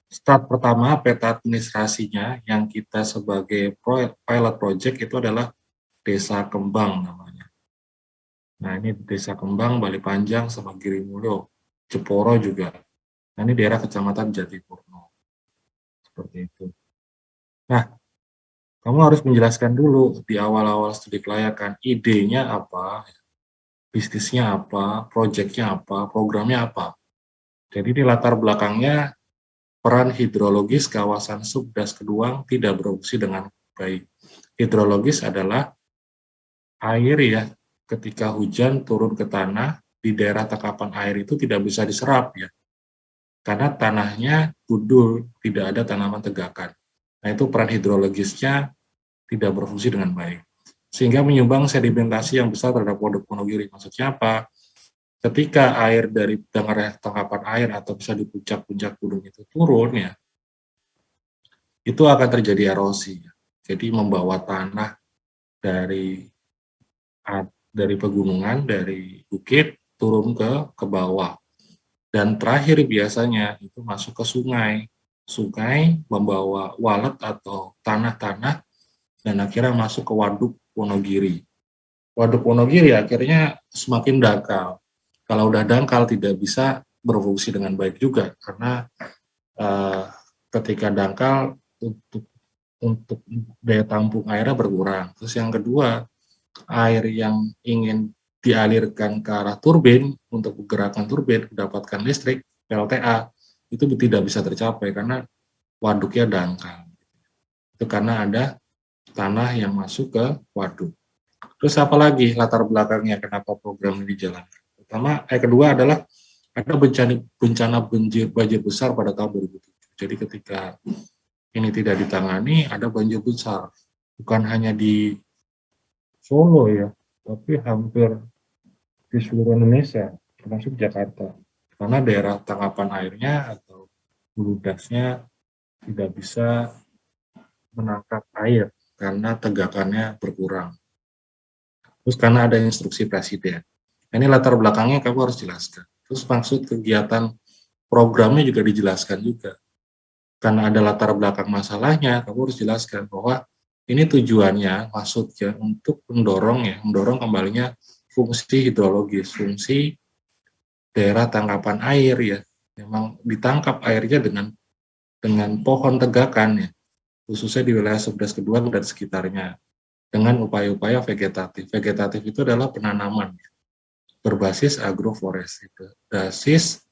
Start pertama peta administrasinya yang kita sebagai pilot project itu adalah Desa Kembang namanya. Nah ini Desa Kembang, Bali Panjang, sama Girimulyo, Jeporo juga. Nah ini daerah Kecamatan Jatipurno. Seperti itu. Nah, kamu harus menjelaskan dulu di awal-awal studi kelayakan, idenya apa, bisnisnya apa, proyeknya apa, programnya apa. Jadi di latar belakangnya, peran hidrologis kawasan Subdas Keduang tidak berfungsi dengan baik. Hidrologis adalah air ya, ketika hujan turun ke tanah, di daerah tangkapan air itu tidak bisa diserap ya, karena tanahnya gundul, tidak ada tanaman tegakan. Nah itu peran hidrologisnya tidak berfungsi dengan baik, sehingga menyumbang sedimentasi yang besar terhadap Waduk Wonogiri. Maksudnya apa? Ketika air dari daerah tangkapan air atau bisa di puncak-puncak gunung itu turun ya, itu akan terjadi erosi. Jadi membawa tanah dari pegunungan, dari bukit turun ke bawah. Dan terakhir biasanya itu masuk ke sungai. Sungai membawa walet atau tanah-tanah dan akhirnya masuk ke Waduk Wonogiri. Waduk Wonogiri akhirnya semakin dangkal. Kalau udah dangkal tidak bisa berfungsi dengan baik juga karena eh, ketika dangkal untuk daya tampung airnya berkurang. Terus yang kedua, air yang ingin dialirkan ke arah turbin untuk gerakan turbin mendapatkan listrik PLTA itu tidak bisa tercapai karena waduknya dangkal. Itu karena ada tanah yang masuk ke waduk. Terus apa lagi latar belakangnya kenapa program ini dijalankan? Kedua adalah ada bencana banjir besar pada tahun 2007. Jadi ketika ini tidak ditangani, ada banjir besar. Bukan hanya di Solo ya, tapi hampir di seluruh Indonesia, termasuk Jakarta. Karena daerah tangkapan airnya atau hulu dasnya tidak bisa menangkap air karena tegakannya berkurang. Terus karena ada instruksi presiden. Ini latar belakangnya kamu harus jelaskan. Terus maksud kegiatan programnya juga dijelaskan juga. Karena ada latar belakang masalahnya, kamu harus jelaskan bahwa ini tujuannya, maksudnya untuk mendorong kembalinya fungsi hidrologis, fungsi daerah tangkapan air ya. Memang ditangkap airnya dengan pohon tegakan ya, khususnya di wilayah Subdas Kedua dan sekitarnya, dengan upaya-upaya vegetatif. Vegetatif itu adalah penanaman ya, berbasis agroforestry. Basis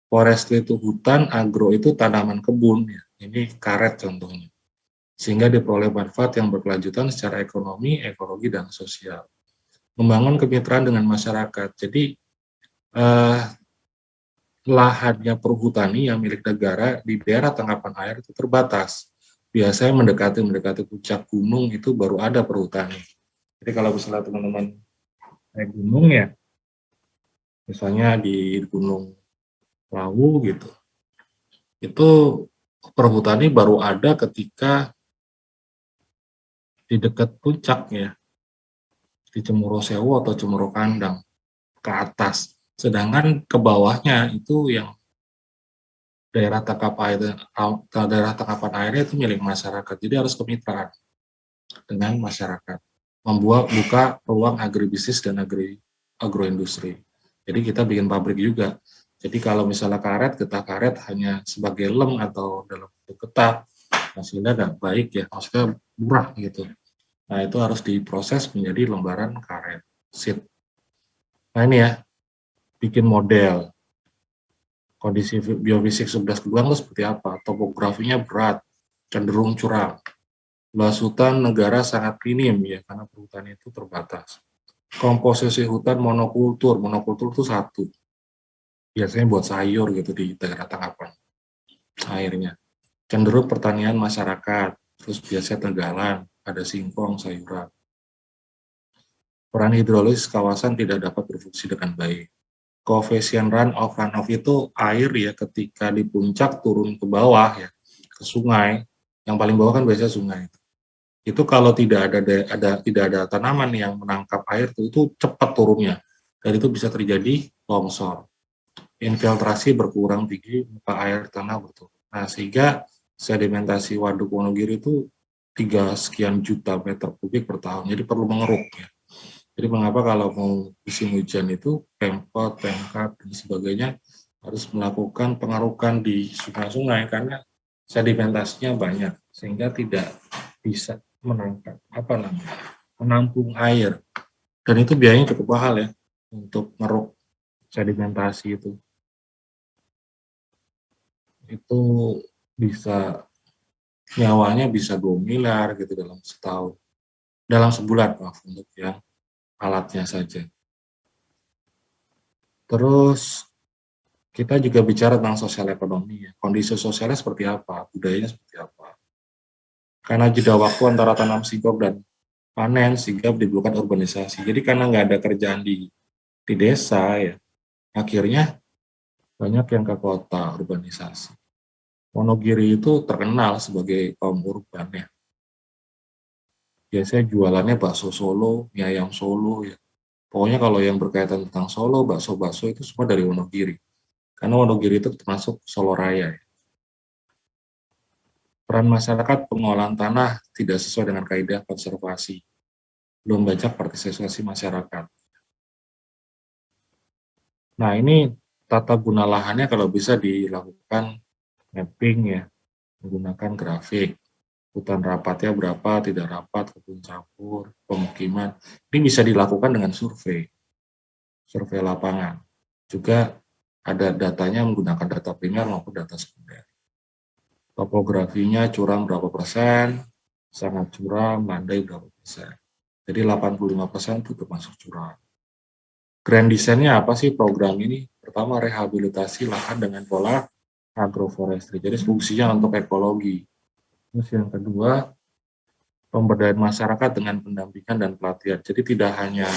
forestry itu hutan, agro itu tanaman kebun ya. Ini karet contohnya. Sehingga diperoleh manfaat yang berkelanjutan secara ekonomi, ekologi, dan sosial. Membangun kemitraan dengan masyarakat. Jadi lahannya perhutani yang milik negara di daerah tangkapan air itu terbatas. Biasanya mendekati puncak gunung itu baru ada perhutani. Jadi kalau misalnya teman-teman naik gunung ya, misalnya di Gunung Lawu gitu, itu perhutani baru ada ketika di dekat puncak ya, di Cemoro Sewu atau Cemoro Kandang ke atas. Sedangkan ke bawahnya itu yang daerah tangkapan airnya itu milik masyarakat. Jadi harus kemitraan dengan masyarakat, buka peluang agribisnis dan agroindustri. Jadi kita bikin pabrik juga. Jadi kalau misalnya karet, getah karet hanya sebagai lem atau dalam bentuk getah, hasilnya nggak baik ya, maksudnya murah gitu. Nah itu harus diproses menjadi lembaran karet, sheet. Nah ini ya, bikin model. Kondisi biofisik 11 Keduang itu seperti apa? Topografinya berat, cenderung curam. Luas hutan negara sangat minim ya, karena perhutani itu terbatas. Komposisi hutan monokultur itu satu. Biasanya buat sayur gitu di daerah tangkapan airnya. Cenderung pertanian masyarakat, terus biasanya tegalan, ada singkong, sayuran. Peran hidrologis kawasan tidak dapat berfungsi dengan baik. Koefisien runoff itu air ya ketika di puncak turun ke bawah ya, ke sungai. Yang paling bawah kan biasanya sungai. Itu kalau tidak ada tanaman yang menangkap air itu cepat turunnya dan itu bisa terjadi longsor. Infiltrasi berkurang tinggi, muka air tanah berturun. Nah, sehingga sedimentasi Waduk Wonogiri itu 3 sekian juta meter kubik per tahun, jadi perlu mengeruk ya. Jadi mengapa kalau mau musim hujan itu Pemkot, Pemkab, dan sebagainya harus melakukan pengerukan di sungai-sungai karena sedimentasinya banyak sehingga tidak bisa menampung air, dan itu biayanya cukup mahal ya untuk ngeruk sedimentasi itu bisa nyawanya bisa 2 miliar gitu dalam setahun, dalam sebulan maaf untuk yang alatnya saja. Terus kita juga bicara tentang sosial ekonomi ya, kondisi sosialnya seperti apa, budayanya seperti apa. Karena jeda waktu antara tanam sigop dan panen sehingga menimbulkan urbanisasi. Jadi karena nggak ada kerjaan di desa ya, akhirnya banyak yang ke kota, urbanisasi. Wonogiri itu terkenal sebagai kaum urban ya. Biasanya jualannya bakso Solo, mie ayam Solo ya. Pokoknya kalau yang berkaitan tentang Solo, bakso-bakso itu semua dari Wonogiri. Karena Wonogiri itu termasuk Solo Raya ya. Peran masyarakat pengolahan tanah tidak sesuai dengan kaidah konservasi. Belum banyak partisipasi masyarakat. Nah, ini tata guna lahannya kalau bisa dilakukan mapping ya, menggunakan grafik. Hutan rapatnya berapa, tidak rapat, kebun campur, pemukiman. Ini bisa dilakukan dengan survei lapangan. Juga ada datanya menggunakan data primer maupun data sekunder. Topografinya curam berapa persen, sangat curam, landai berapa persen. Jadi 85% itu termasuk curam. Grand design-nya apa sih program ini? Pertama, rehabilitasi lahan dengan pola agroforestry. Jadi fungsinya untuk ekologi. Terus yang kedua, pemberdayaan masyarakat dengan pendampingan dan pelatihan. Jadi tidak hanya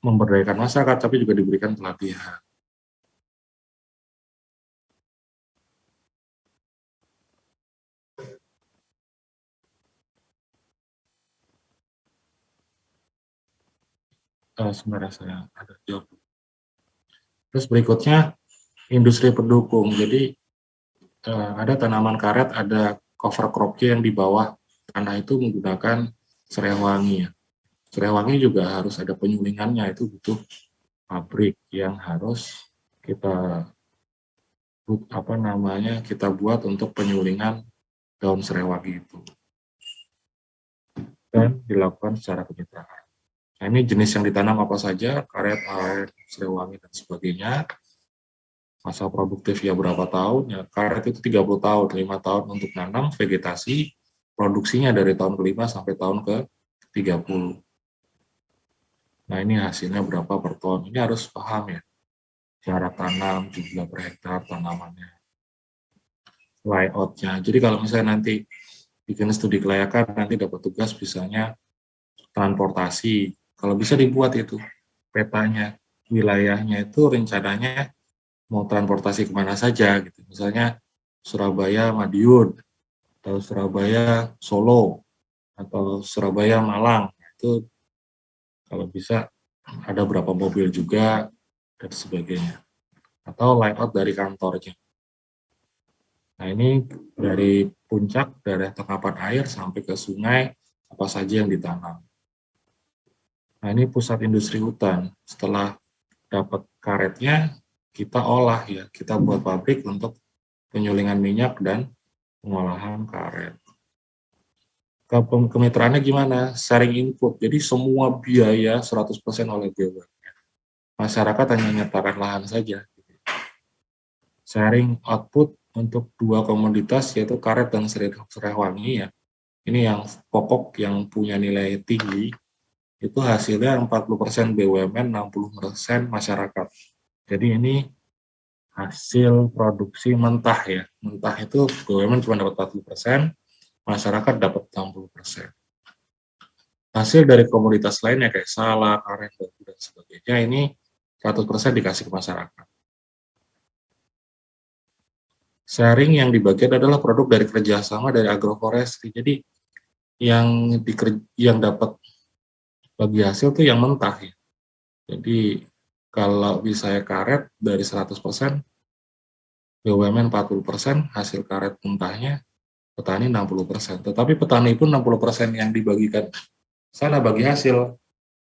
memberdayakan masyarakat, tapi juga diberikan pelatihan. Sebenarnya saya ada jawab. Terus berikutnya, industri pendukung. Jadi ada tanaman karet, ada cover cropnya yang di bawah tanah itu menggunakan serai wangi. Serai wangi juga harus ada penyulingannya, itu butuh pabrik yang harus kita kita buat untuk penyulingan daun serai wangi itu dan dilakukan secara kemitraan. Nah, ini jenis yang ditanam apa saja, karet, aren, serai wangi dan sebagainya. Masa produktifnya berapa tahun? Ya, karet itu 30 tahun, 5 tahun untuk nanam vegetasi, produksinya dari tahun ke-5 sampai tahun ke-30. Nah, ini hasilnya berapa per ton. Ini harus paham ya. Jarak tanam, jumlah per hektar tanamannya, layout-nya. Jadi kalau misalnya nanti bikin studi kelayakan, nanti dapat tugas misalnya transportasi. Kalau bisa dibuat itu petanya, wilayahnya itu rencananya mau transportasi kemana saja gitu. Misalnya Surabaya Madiun, atau Surabaya Solo, atau Surabaya Malang. Itu kalau bisa ada berapa mobil juga dan sebagainya. Atau layout dari kantornya. Nah, ini dari puncak, dari tangkapan air sampai ke sungai, apa saja yang ditanam. Nah, ini pusat industri hutan. Setelah dapat karetnya, kita olah ya, kita buat pabrik untuk penyulingan minyak dan pengolahan karet. Kemitraannya gimana? Sharing input. Jadi semua biaya 100% oleh BUMN. Masyarakat hanya menyertakan lahan saja. Sharing output untuk 2 komoditas yaitu karet dan serai wangi ya. Ini yang pokok yang punya nilai tinggi. Itu hasilnya 40% BUMN, 60% masyarakat. Jadi ini hasil produksi mentah ya. Mentah itu BUMN cuma dapat 40%, masyarakat dapat 60%. Hasil dari komoditas lainnya kayak salak, aren, batu, dan sebagainya ini 100% dikasih ke masyarakat. Sharing yang dibagikan adalah produk dari kerjasama dari agroforestry. Jadi yang dapat bagi hasil tuh yang mentah ya. Jadi kalau misalnya karet dari 100%, BUMN 40%, hasil karet mentahnya petani 60%. Tetapi petani pun 60% yang dibagikan sana bagi hasil,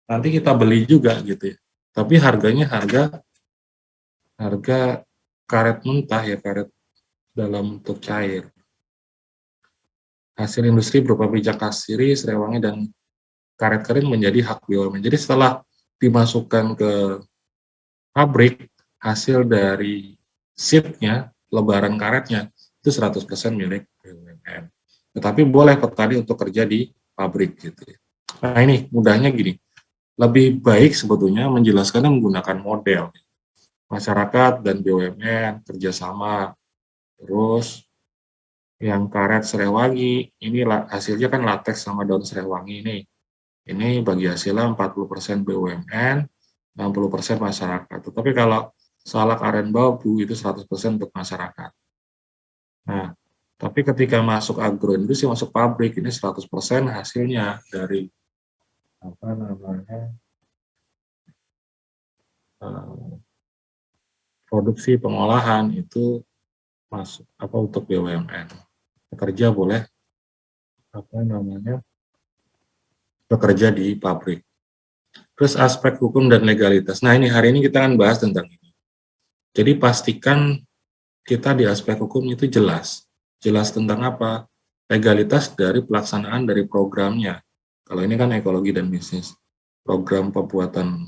nanti kita beli juga gitu ya. Tapi harganya harga karet mentah ya, karet dalam bentuk cair. Hasil industri berupa bijak kasiri, serewangi, dan karet kering menjadi hak BUMN. Jadi setelah dimasukkan ke pabrik, hasil dari seed-nya, lebaran karetnya, itu 100% milik BUMN. Tetapi boleh petani untuk kerja di pabrik gitu ya. Nah ini mudahnya gini, lebih baik sebetulnya menjelaskannya menggunakan model. Masyarakat dan BUMN kerjasama, terus yang karet serewangi, ini hasilnya kan latex sama daun serewangi nih. Ini bagi hasilnya 40% BUMN, 60% masyarakat. Tetapi kalau salak aren bambu itu 100% untuk masyarakat. Nah, tapi ketika masuk agroindustri, masuk pabrik, ini 100% hasilnya dari apa namanya produksi pengolahan itu masuk apa untuk BUMN. Pekerja boleh apa namanya bekerja di pabrik. Terus aspek hukum dan legalitas. Nah ini hari ini kita akan bahas tentang ini. Jadi pastikan kita di aspek hukum itu jelas. Jelas tentang apa? Legalitas dari pelaksanaan dari programnya. Kalau ini kan ekologi dan bisnis. Program pembuatan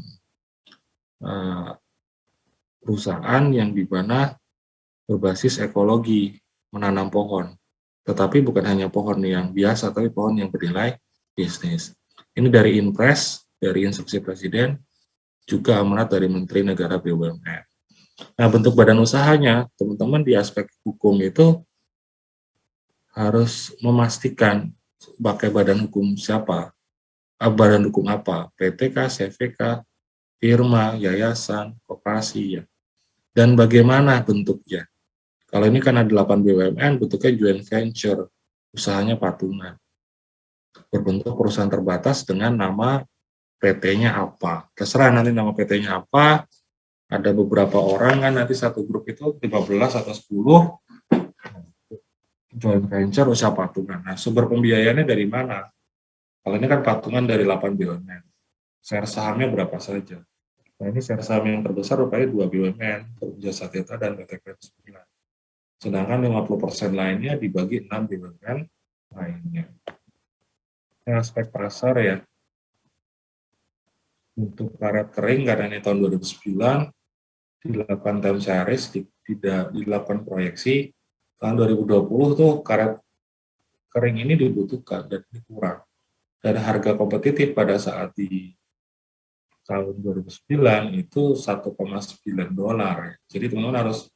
perusahaan yang di mana berbasis ekologi, menanam pohon. Tetapi bukan hanya pohon yang biasa, tapi pohon yang bernilai bisnis. Ini dari Inpres, dari instruksi Presiden, juga amanat dari Menteri Negara BUMN. Nah, bentuk badan usahanya, teman-teman di aspek hukum itu harus memastikan pakai badan hukum siapa, badan hukum apa, PTK, CVK, firma, yayasan, koperasi, ya. Dan bagaimana bentuknya. Kalau ini kan ada 8 BUMN, bentuknya joint venture, usahanya patungan. Berbentuk perusahaan terbatas dengan nama PT-nya apa. Terserah nanti nama PT-nya apa, ada beberapa orang kan nanti satu grup itu 15 atau 10 joint venture usaha patungan. Nah, sumber pembiayaannya dari mana? Kalau ini kan patungan dari 8 BUMN. Share sahamnya berapa saja? Nah, ini share saham yang terbesar rupanya 2 BUMN, Jasa Tirta dan PT Kredit 9. Sedangkan 50% lainnya dibagi 6 BUMN lainnya. Ini aspek pasar ya. Untuk karet kering karena ini tahun 2009 dilakukan time series, dilakukan proyeksi tahun 2020 tuh karet kering ini dibutuhkan dan kurang. Dan harga kompetitif pada saat di tahun 2009 itu $1,9. Jadi teman-teman harus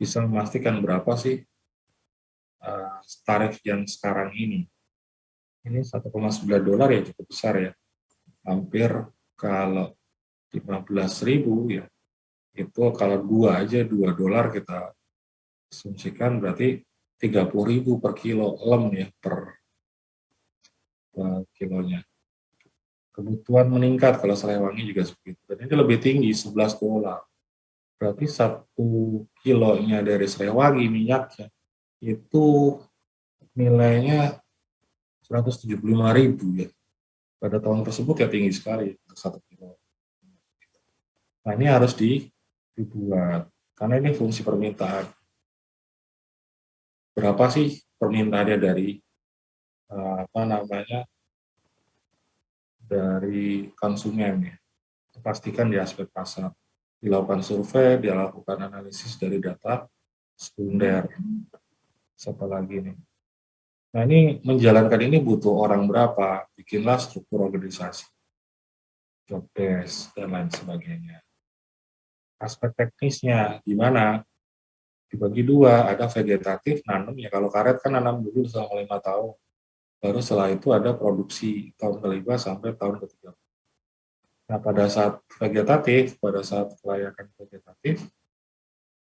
bisa memastikan berapa sih tarif yang sekarang ini. Ini $1,9 ya cukup besar ya. Hampir kalau 15.000 ya, itu kalau $2 kita asumsikan berarti 30.000 per kilo lem ya per kilonya. Kebutuhan meningkat kalau Serewangi juga seperti itu. Dan ini lebih tinggi $11. Berarti 1 kilonya dari Serewangi minyaknya itu nilainya 175.000 ya. Pada tahun tersebut ya tinggi sekali untuk 1 kilo. Nah ini harus dibuat karena ini fungsi permintaan. Berapa sih permintaannya dari dari konsumen ya. Pastikan di aspek pasar. Dilakukan survei, dilakukan analisis dari data sekunder. Siapa lagi nih? Nah ini menjalankan ini butuh orang berapa? Bikinlah struktur organisasi, job desk, dan lain sebagainya. Aspek teknisnya gimana? Dibagi dua, ada vegetatif, nanam ya. Kalau karet kan nanam dulu selama 5 tahun. Baru setelah itu ada produksi tahun ke-5 sampai tahun ke-3. Nah pada saat vegetatif, pada saat kelayakan vegetatif,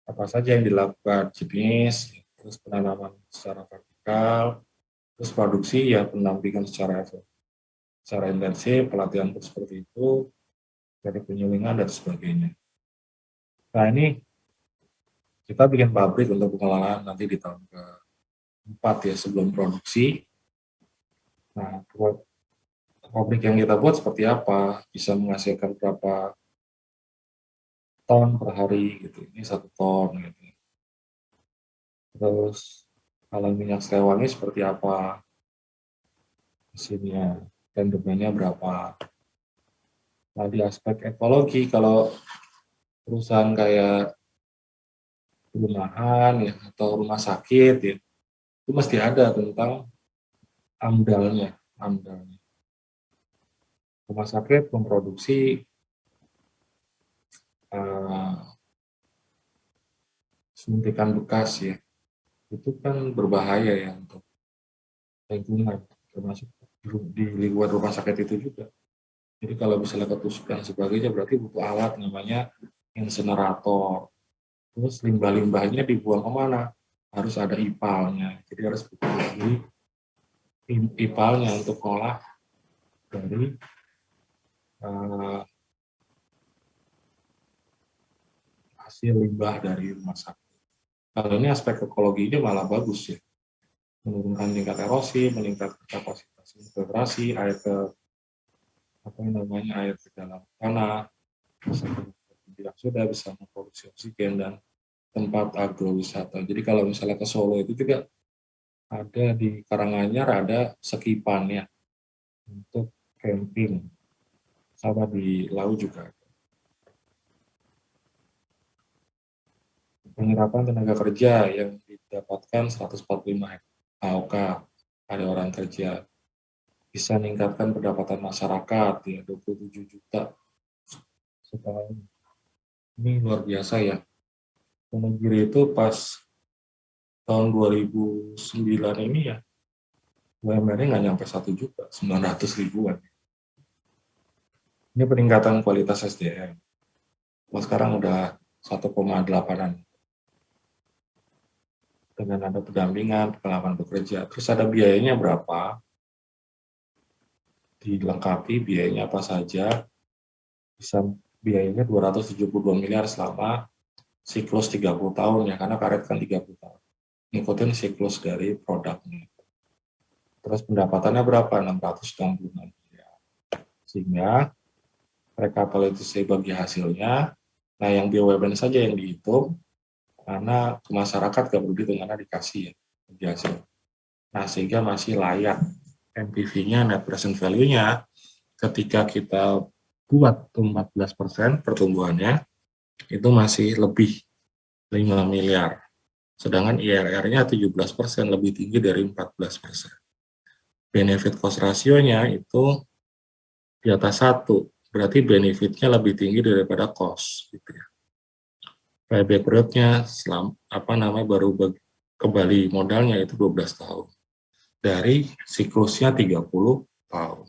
apa saja yang dilakukan? Jenis, terus penanaman secara vertikal, terus produksi ya pendampingan secara intensif, pelatihan seperti itu, dari penyulingan dan sebagainya. Nah ini Kita bikin pabrik untuk pengelolaan nanti di tahun ke-4 ya sebelum produksi. Nah, pabrik yang kita buat seperti apa, bisa menghasilkan berapa ton per hari gitu. Ini 1 ton gitu. Terus kalau minyak serewangi seperti apa mesinnya dan demandnya berapa. Nah, di aspek ekologi, kalau perusahaan kayak perumahan ya atau rumah sakit ya, itu mesti ada tentang amdalnya. Rumah sakit memproduksi suntikan bekas ya, itu kan berbahaya ya untuk lingkungan, termasuk di lingkungan rumah sakit itu juga. Jadi kalau misalnya ketusuk dan sebagainya, berarti butuh alat namanya insenerator. Terus limbah-limbahnya dibuang kemana? Harus ada ipalnya. Jadi harus beli ipalnya untuk olah dari uh, hasil limbah dari rumah sakit. Kalau ini aspek ekologinya malah bagus ya, menurunkan tingkat erosi, meningkatkan kapasitas infiltrasi air ke air ke dalam tanah, tidak sudah bisa memproduksi oksigen dan tempat agrowisata. Jadi kalau misalnya ke Solo itu juga ada di Karanganyar ada Sekipan ya untuk camping, sama di Lau juga. Penyerapan tenaga kerja yang didapatkan 145 AOK ada orang kerja, bisa meningkatkan pendapatan masyarakat ya 27 juta setahun. Ini luar biasa ya. Wonogiri itu pas tahun 2009 ini ya UMR-nya nggak nyampe 1 juta, 900 ribuan. Ini peningkatan kualitas SDM. Kalau sekarang udah 1,8-an. Dengan ada pendampingan, pengalaman bekerja. Terus ada biayanya berapa? Dilengkapi biayanya apa saja. Bisa biayanya 272 miliar selama siklus 30 tahun ya, karena karet kan 30 tahun. Ngikutin siklus dari produknya. Terus pendapatannya berapa? 666 miliar. Sehingga rekapitulasi bagi hasilnya, nah yang BUMN saja yang dihitung, karena ke masyarakat gak perlu dihitung karena dikasih ya bagi hasil. Nah sehingga masih layak NPV-nya, net present value-nya, ketika kita buat 14% pertumbuhannya, itu masih lebih 5 miliar. Sedangkan IRR-nya 17%, lebih tinggi dari 14%. Benefit cost ratio-nya itu di atas 1, berarti benefit-nya lebih tinggi daripada cost. Gitu ya. Payback period-nya baru kembali modalnya itu 12 tahun. Dari siklusnya 30 tahun.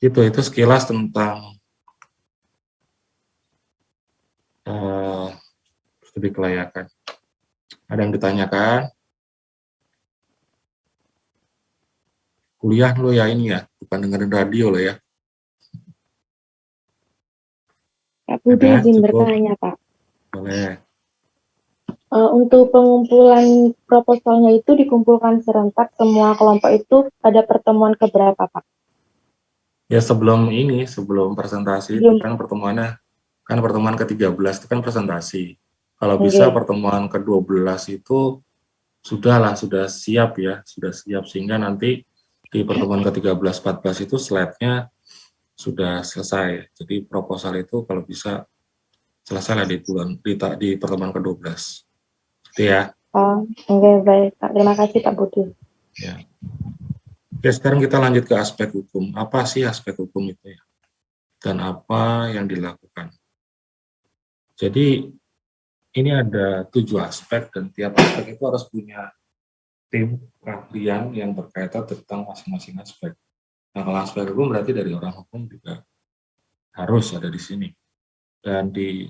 Itu sekilas tentang studi kelayakan. Ada yang ditanyakan? Kuliah lo ya ini ya, bukan dengerin radio lo ya. Pak Budi izin bertanya, Pak. Boleh. Untuk pengumpulan proposalnya itu dikumpulkan serentak semua kelompok itu pada pertemuan keberapa, Pak? Ya sebelum presentasi itu kan pertemuan ke-13 itu kan presentasi. Kalau bisa pertemuan ke-12 itu sudah siap ya, sudah siap sehingga nanti di pertemuan ke-13, 14 itu slide-nya sudah selesai. Jadi proposal itu kalau bisa selesai lah di pertemuan ke-12. Gitu ya. Oh, oke, baik, Pak. Terima kasih, Pak Budi. Ya. Oke, sekarang kita lanjut ke aspek hukum. Apa sih aspek hukum itu ya? Dan apa yang dilakukan? Jadi ini ada 7 aspek dan tiap aspek itu harus punya tim keahlian yang berkaitan tentang masing-masing aspek. Nah, kalau aspek hukum berarti dari orang hukum juga harus ada di sini. Dan di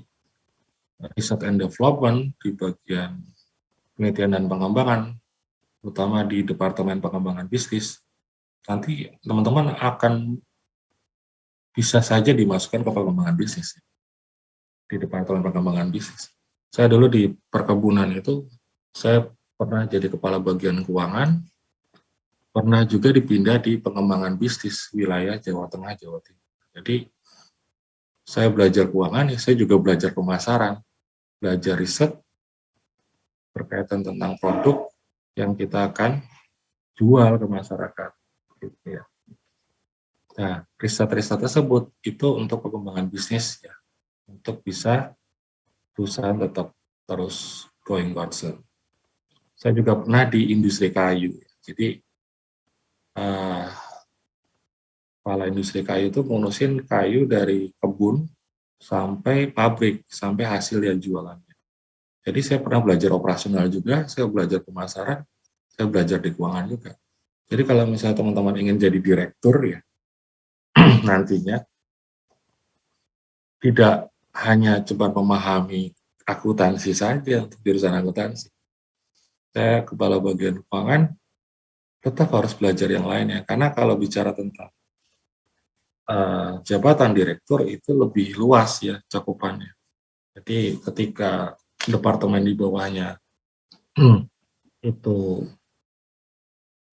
research and development, di bagian penelitian dan pengembangan, terutama di Departemen Pengembangan Bisnis, nanti teman-teman akan bisa saja dimasukkan ke pengembangan bisnis di Departemen Pengembangan Bisnis. Saya dulu di perkebunan itu, saya pernah jadi kepala bagian keuangan, pernah juga dipindah di pengembangan bisnis wilayah Jawa Tengah, Jawa Timur. Jadi saya belajar keuangan, ya saya juga belajar pemasaran, belajar riset berkaitan tentang produk yang kita akan jual ke masyarakat. Gitu ya. Nah, riset-riset tersebut itu untuk pengembangan bisnis ya, untuk bisa perusahaan tetap terus going concern. Saya juga pernah di industri kayu. Jadi kepala industri kayu itu ngurusin kayu dari kebun sampai pabrik, sampai hasil yang jualannya. Jadi saya pernah belajar operasional juga, saya belajar pemasaran, saya belajar di keuangan juga. Jadi kalau misalnya teman-teman ingin jadi direktur ya, nantinya tidak hanya cepat memahami akuntansi saja untuk jurusan akuntansi. Saya kepala bagian keuangan, tetap harus belajar yang lainnya. Karena kalau bicara tentang jabatan direktur itu lebih luas ya cakupannya. Jadi ketika departemen di bawahnya itu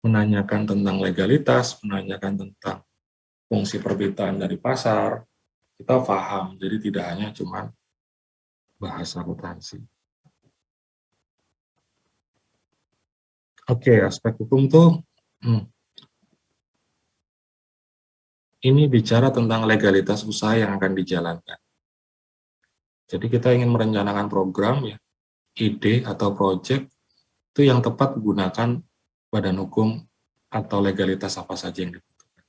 menanyakan tentang legalitas, menanyakan tentang fungsi permintaan dari pasar, kita paham. Jadi tidak hanya cuma bahasa akuntansi. Oke, aspek hukum tuh ini bicara tentang legalitas usaha yang akan dijalankan. Jadi kita ingin merencanakan program ya, ide atau proyek itu yang tepat menggunakan badan hukum atau legalitas apa saja yang dibutuhkan.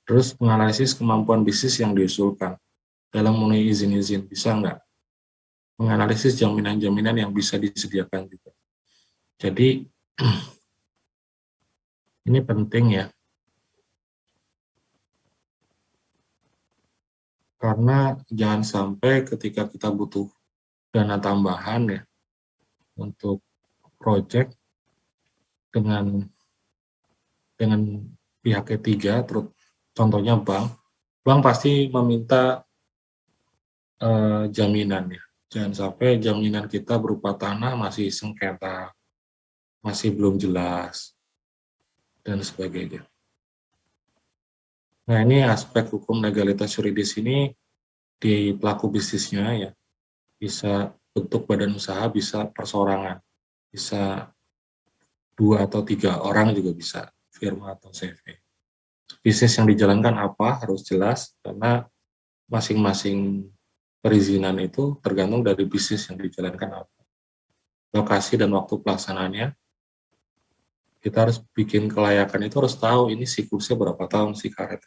Terus menganalisis kemampuan bisnis yang diusulkan dalam memenuhi izin-izin, bisa nggak? Menganalisis jaminan-jaminan yang bisa disediakan juga. Jadi ini penting ya, karena jangan sampai ketika kita butuh dana tambahan ya untuk proyek dengan pihak ketiga, terus contohnya bank pasti meminta jaminan ya. Jangan sampai jaminan kita berupa tanah masih sengketa, masih belum jelas, dan sebagainya. Nah, ini aspek hukum legalitas yuridis ini di pelaku bisnisnya ya, bisa bentuk badan usaha, bisa perseorangan, bisa 2 atau 3 orang juga bisa, firma atau CV. Bisnis yang dijalankan apa harus jelas, karena masing-masing perizinan itu tergantung dari bisnis yang dijalankan apa. Lokasi dan waktu pelaksanaannya, kita harus bikin kelayakan itu harus tahu ini siklusnya berapa tahun sih karet.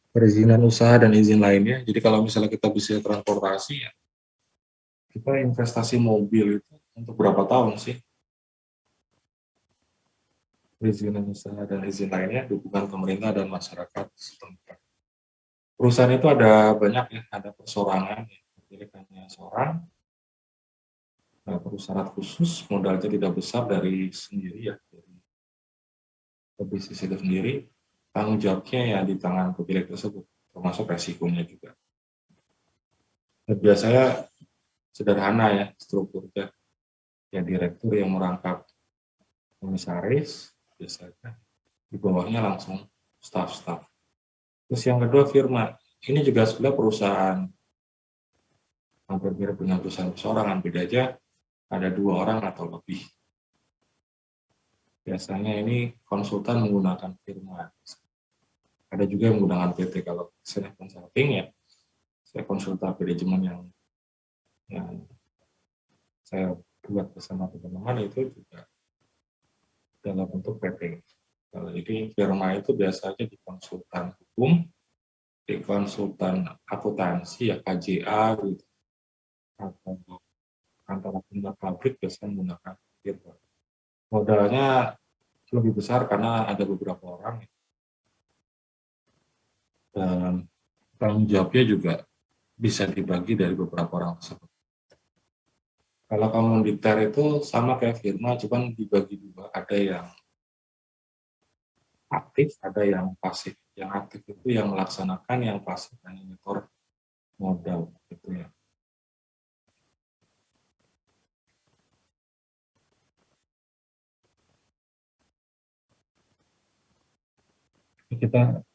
Perizinan usaha dan izin lainnya, jadi kalau misalnya kita bisa transportasi ya, kita investasi mobil itu untuk berapa tahun sih? Perizinan usaha dan izin lainnya, dukungan pemerintah dan masyarakat setempat. Perusahaan itu ada banyak ya, ada perseorangan, ya. Jadi hanya seorang, nggak perlu syarat khusus, modalnya tidak besar dari sendiri ya, dari bisnis itu sendiri, tanggung jawabnya ya di tangan pemilik tersebut, termasuk resikonya juga. Dan biasanya sederhana ya strukturnya, ya direktur yang merangkap komisaris, biasanya di bawahnya langsung staff-staff. Terus yang kedua firma, ini juga sebenarnya perusahaan hampir mirip dengan perusahaan perseorangan, beda aja ada 2 orang atau lebih. Biasanya ini konsultan menggunakan firma. Ada juga yang menggunakan PT. Kalau saya consulting ya, saya konsultan manajemen yang saya buat bersama teman-teman itu juga dalam bentuk PT. Kalau jadi firma itu biasanya di konsultan hukum, di konsultan akuntansi ya KJA gitu, atau kantor akuntan pabrik biasanya menggunakan firma. Modalnya lebih besar karena ada beberapa orang dan tanggung jawabnya juga bisa dibagi dari beberapa orang tersebut. Kalau komoditer itu sama kayak firma, cuman dibagi 2, ada yang aktif, ada yang pasif. Yang aktif itu yang melaksanakan, yang pasif hanya nyetor modal gitu ya. Kita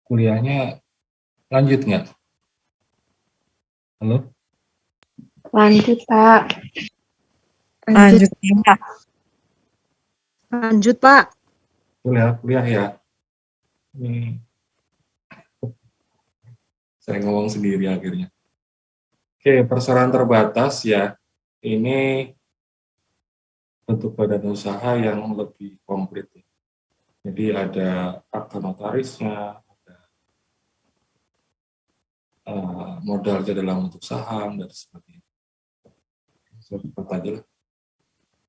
kuliahnya lanjut nggak? Halo? Lanjut, Pak. Lanjut, Pak. Lanjut, Pak. Kuliah ya. Ini saya ngomong sendiri akhirnya. Oke, persyaratan terbatas ya. Ini bentuk badan usaha yang lebih komplit. Jadi ada akta notarisnya, ada modal dalam bentuk saham dan sebagainya. Seperti aja lah.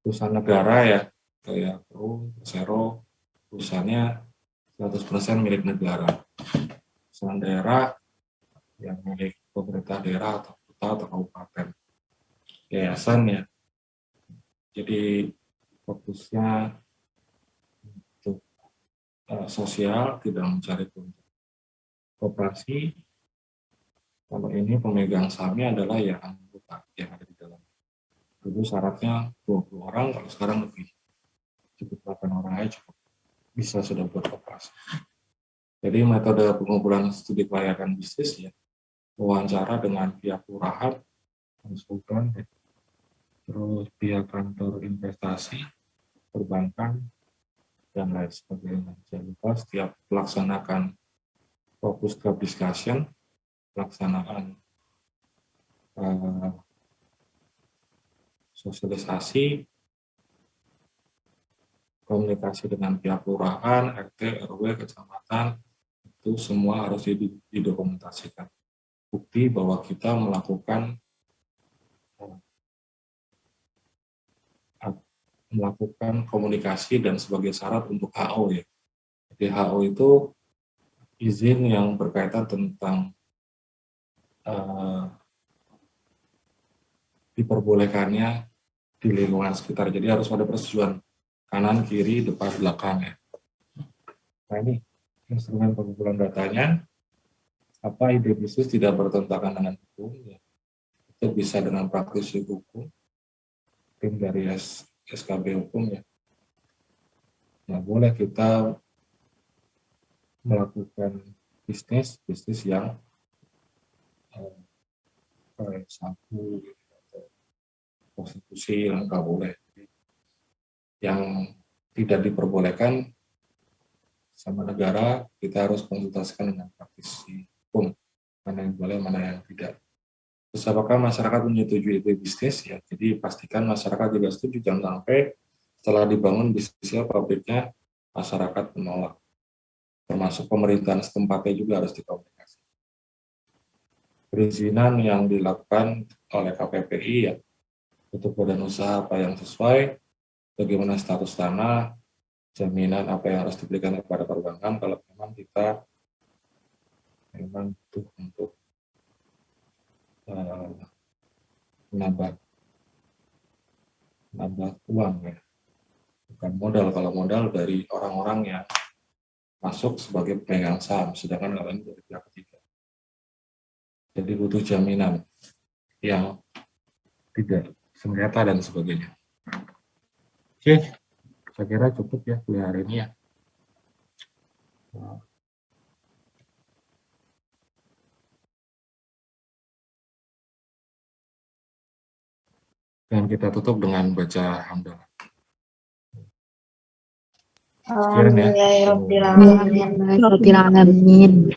Perusahaan negara ya, kayak Persero, perusahaannya 100% milik negara. Perusahaan daerah yang milik pemerintah daerah atau kota atau kabupaten. Yayasan ya. Jadi fokusnya untuk sosial, tidak mencari keuntungan. Koperasi, kalau ini pemegang sahamnya adalah yang anggota yang ada di dalam. Dulu syaratnya 20 orang, kalau sekarang lebih cukup 8 orang aja cukup bisa sudah buat koperasi. Jadi metode pengumpulan studi kelayakan bisnis ya, wawancara dengan pihak lurahan, konsultan, terus pihak kantor investasi, perbankan, dan lain sebagainya. Jangan lupa setiap melaksanakan fokus group discussion, pelaksanaan sosialisasi, komunikasi dengan pihak kelurahan, RT, RW, kecamatan, itu semua harus didokumentasikan. Bukti bahwa kita melakukan komunikasi dan sebagai syarat untuk HO ya. Jadi HO itu izin yang berkaitan tentang diperbolehkannya di lingkungan sekitar. Jadi harus ada persetujuan kanan, kiri, depan, belakang ya. Nah ini instrumen pengumpulan datanya. Apa ide bisnis tidak bertentangan dengan hukum ya. Itu bisa dengan praktisi hukum, tim dari SKB hukum ya. Nah boleh kita melakukan bisnis yang sabu atau prostitusi yang nggak boleh. Yang tidak diperbolehkan sama negara, kita harus konsultasikan dengan praktisi hukum, mana yang boleh, mana yang tidak. Terus apakah masyarakat menyetujui ide bisnis ya? Jadi pastikan masyarakat juga setuju, jangan sampai setelah dibangun bisnisnya, pabriknya, masyarakat menolak. Termasuk pemerintahan setempatnya juga harus dikomunikasi. Perizinan yang dilakukan oleh KPPI ya, untuk badan usaha apa yang sesuai, bagaimana status tanah, jaminan apa yang harus diberikan kepada perbankan kalau memang kita memang butuh untuk menambah uang ya, bukan modal. Kalau modal dari orang-orang yang masuk sebagai pemegang saham, sedangkan kalau ini dari pihak ketiga. Jadi butuh jaminan yang tidak sengketa dan sebagainya. Oke, saya kira cukup ya kuliah hari ini ya. Dan kita tutup dengan baca hamdalah. Sekian ya. Alhamdulillahirabbil alamin.